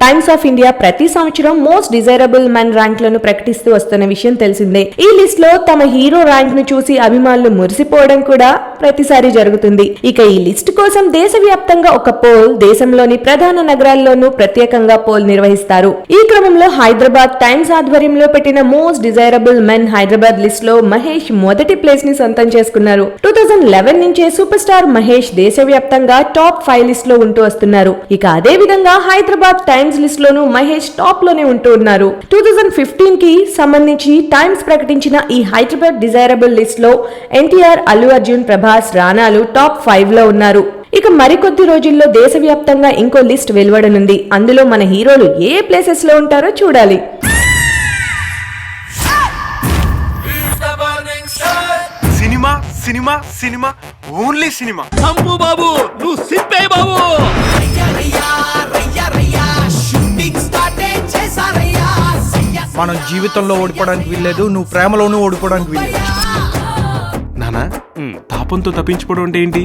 Times of India ప్రతి సంవత్సరం most desirable men rank లను ప్రకటిస్తూ వస్తున్న విషయం తెలిసిందే. ఈ లిస్ట్ లో తమ హీరో ర్యాంక్ ను చూసి అభిమానులు మురిసిపోవడం కూడా ప్రతిసారి జరుగుతుంది. ఇక ఈ లిస్ట్ కోసం దేశవ్యాప్తంగా ఒక పోల్, దేశంలోని ప్రధాన నగరాల్లోనూ ప్రత్యేకంగా పోల్ నిర్వహిస్తారు. ఈ క్రమంలో హైదరాబాద్ టైమ్స్ ఆధ్వర్యంలో పెట్టిన most desirable men Hyderabad list లో మహేష్ మొదటి ప్లేస్ ని సొంతం చేసుకున్నారు. 2011 నుంచే సూపర్ స్టార్ మహేష్ దేశవ్యాప్తంగా టాప్ 5 లిస్ట్ లో ఉంటూ వస్తున్నారు. ఇక అదే విధంగా హైదరాబాద్ టైమ్స్ లిస్ట్ లోనూ మహేష్ టాప్ లోనే ఉంటూ ఉన్నారు. 2015 కి సంబంధించి టైమ్స్ ప్రకటించిన ఈ హైదరాబాద్ డిజైరబుల్ లిస్ట్ లో ఎన్టీఆర్, అల్లు అర్జున్, ప్రభాస్, రానాలు టాప్ 5 లో ఉన్నారు. ఇక మరికొద్ది రోజుల్లో దేశవ్యాప్తంగా ఇంకో లిస్ట్ వెలువడనుంది. అందులో మన హీరోలు ఏ ప్లేసెస్ లో ఉంటారో చూడాలి. Cinema cinema cinema only cinema. సంపు బాబు నువ్వు సిప్పే బాబు. మనం జీవితంలో ఓడిపోవడానికి వీల్లేదు, నువ్వు ప్రేమలోనూ ఓడిపోవడానికి వీల్లేదు. నానా తాపంతో తప్పించుకోవడం అంటే ఏంటి?